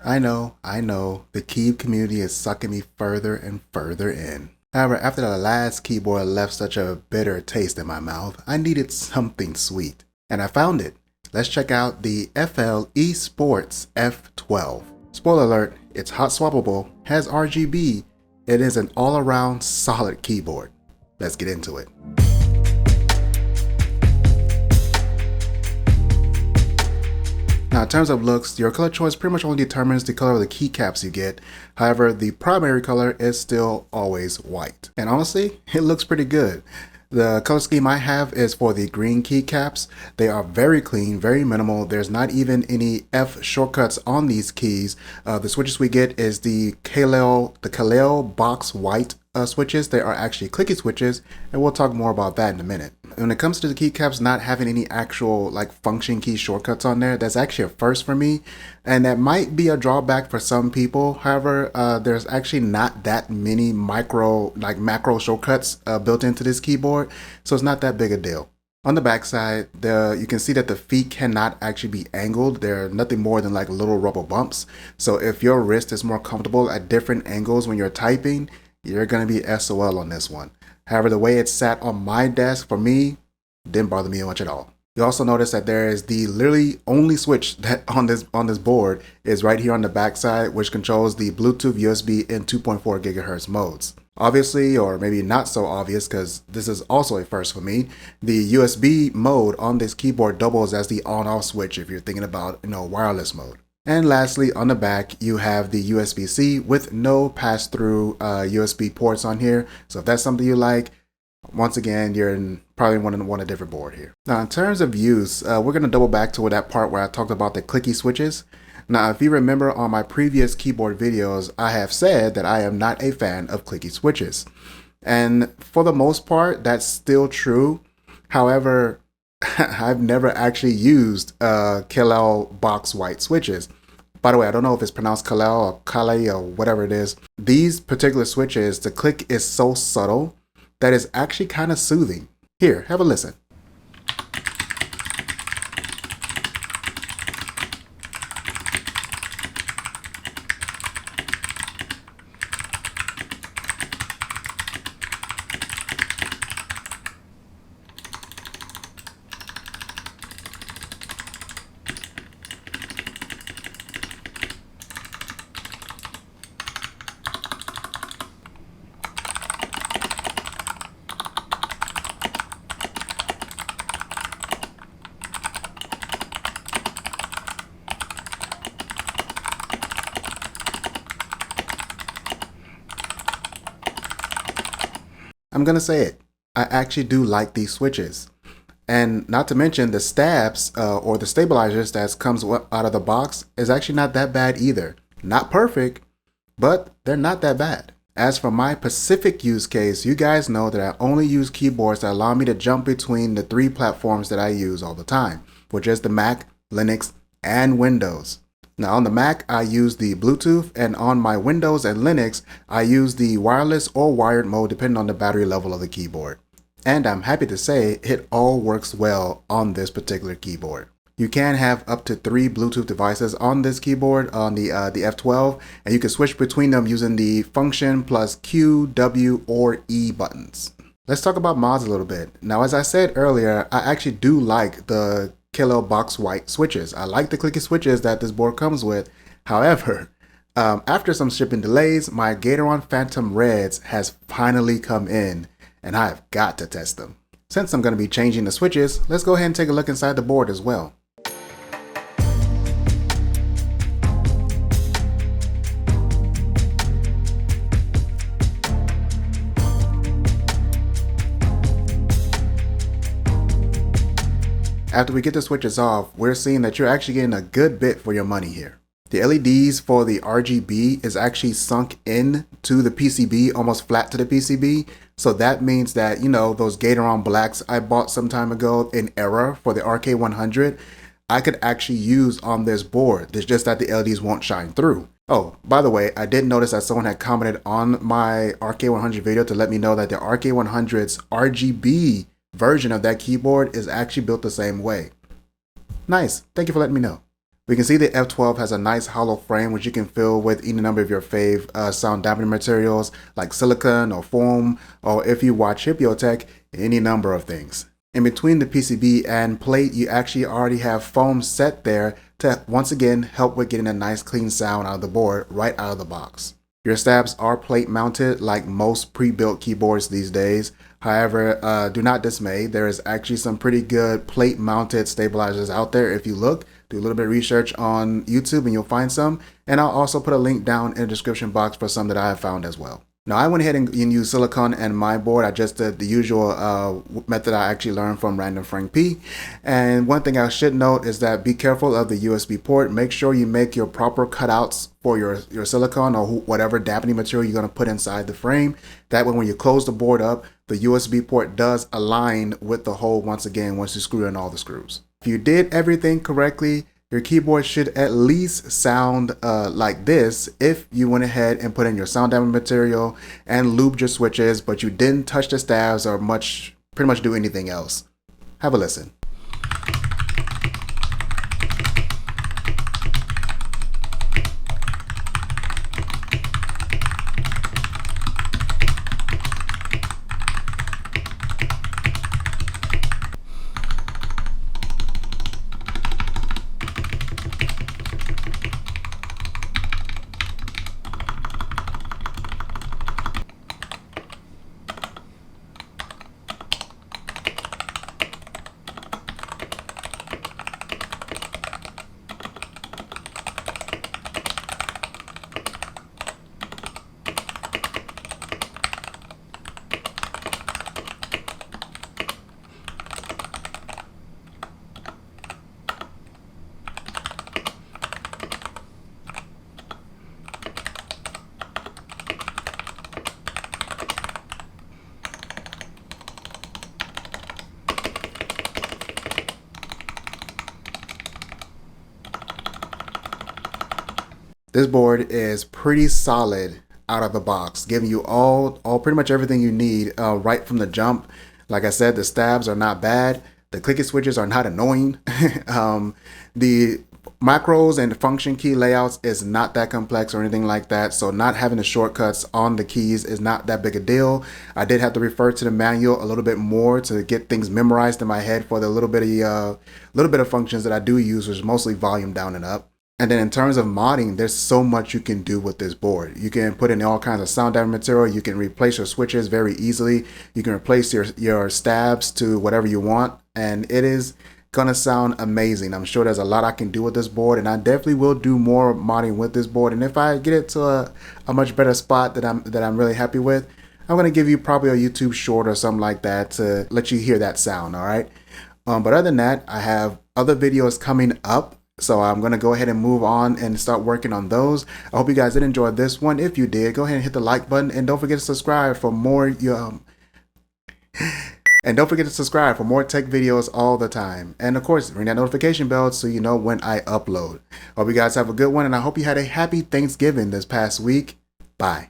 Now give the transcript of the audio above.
I know, the key community is sucking me further and further in. However, after the last keyboard left such a bitter taste in my mouth, I needed something sweet. And I found it. Let's check out the FL Esports F12. Spoiler alert, it's hot swappable, has RGB, it is an all-around solid keyboard. Let's get into it. Now, in terms of looks, your color choice pretty much only determines the color of the keycaps you get. However, the primary color is still always white. And honestly, it looks pretty good. The color scheme I have is for the green keycaps. They are very clean, very minimal. There's not even any F shortcuts on these keys. The switches we get is the Kaleo box white switches. They are actually clicky switches, and we'll talk more about that in a minute. When it comes to the keycaps not having any actual function key shortcuts on there, that's actually a first for me, and that might be a drawback for some people. However, there's actually not that many macro shortcuts built into this keyboard, so it's not that big a deal. On the back side, you can see that the feet cannot actually be angled. They're nothing more than little rubber bumps. So if your wrist is more comfortable at different angles when you're typing, you're going to be SOL on this one. However, the way it's sat on my desk, for me, didn't bother me much at all. You also notice that there is the literally only switch that on this board is right here on the back side, which controls the Bluetooth, USB, and 2.4 gigahertz modes. Obviously, or maybe not so obvious, because this is also a first for me, the USB mode on this keyboard doubles as the on-off switch if you're thinking about wireless mode. And lastly, on the back, you have the USB-C with no pass-through USB ports on here. So if that's something you like, once again, you're probably want a different board here. Now, in terms of use, we're going to double back to that part where I talked about the clicky switches. Now, if you remember on my previous keyboard videos, I have said that I am not a fan of clicky switches. And for the most part, that's still true. However, I've never actually used Kaleo box white switches. By the way, I don't know if it's pronounced Kaleo or Kale or whatever it is. These particular switches, the click is so subtle that it's actually kind of soothing. Here, have a listen. I'm gonna say it. I actually do like these switches. And not to mention the stabs or the stabilizers that comes out of the box is actually not that bad either. Not perfect, but they're not that bad. As for my specific use case, you guys know that I only use keyboards that allow me to jump between the three platforms that I use all the time, which is the Mac, Linux, and Windows. Now on the Mac, I use the Bluetooth, and on my Windows and Linux, I use the wireless or wired mode depending on the battery level of the keyboard. And I'm happy to say it all works well on this particular keyboard. You can have up to 3 Bluetooth devices on this keyboard on the F12, and you can switch between them using the function plus Q, W, or E buttons. Let's talk about mods a little bit. Now, as I said earlier, I actually do like the Kaleo box white switches. I like the clicky switches that this board comes with. However, after some shipping delays, my Gateron Phantom Reds has finally come in, and I've got to test them. Since I'm going to be changing the switches, let's go ahead and take a look inside the board as well. After we get the switches off, we're seeing that you're actually getting a good bit for your money here. The LEDs for the RGB is actually sunk into the PCB, almost flat to the PCB. So that means that, those Gateron blacks I bought some time ago in error for the RK100, I could actually use on this board. It's just that the LEDs won't shine through. Oh, by the way, I did notice that someone had commented on my RK100 video to let me know that the RK100's RGB version of that keyboard is actually built the same way. Nice, thank you for letting me know. We can see the F12 has a nice hollow frame which you can fill with any number of your fave sound dampening materials like silicone or foam, or if you watch Hypotech, any number of things. In between the PCB and plate, you actually already have foam set there to once again help with getting a nice clean sound out of the board right out of the box. Your stabs are plate mounted like most pre-built keyboards these days. However, do not dismay. There is actually some pretty good plate mounted stabilizers out there. If you look, do a little bit of research on YouTube and you'll find some. And I'll also put a link down in the description box for some that I have found as well. Now I went ahead and used silicone and my board. I just did the usual method I actually learned from Random Frank P. And one thing I should note is that be careful of the USB port. Make sure you make your proper cutouts for your silicone or whatever dampening material you're going to put inside the frame. That way when you close the board up, the USB port does align with the hole once again once you screw in all the screws. If you did everything correctly, your keyboard should at least sound like this if you went ahead and put in your sound dampening material and lubed your switches, but you didn't touch the stabs or pretty much do anything else. Have a listen. This board is pretty solid out of the box, giving you all pretty much everything you need right from the jump. Like I said, the stabs are not bad. The clicky switches are not annoying. The macros and the function key layouts is not that complex or anything like that. So not having the shortcuts on the keys is not that big a deal. I did have to refer to the manual a little bit more to get things memorized in my head for the little bit of functions that I do use, which is mostly volume down and up. And then in terms of modding, there's so much you can do with this board. You can put in all kinds of sound dampening material. You can replace your switches very easily. You can replace your stabs to whatever you want. And it is gonna sound amazing. I'm sure there's a lot I can do with this board, and I definitely will do more modding with this board. And if I get it to a much better spot that I'm really happy with, I'm gonna give you probably a YouTube short or something like that to let you hear that sound, all right? But other than that, I have other videos coming up. So I'm going to go ahead and move on and start working on those. I hope you guys did enjoy this one. If you did, go ahead and hit the like button and don't forget to subscribe for more tech videos all the time. And of course, ring that notification bell so you know when I upload. Hope you guys have a good one, and I hope you had a happy Thanksgiving this past week. Bye.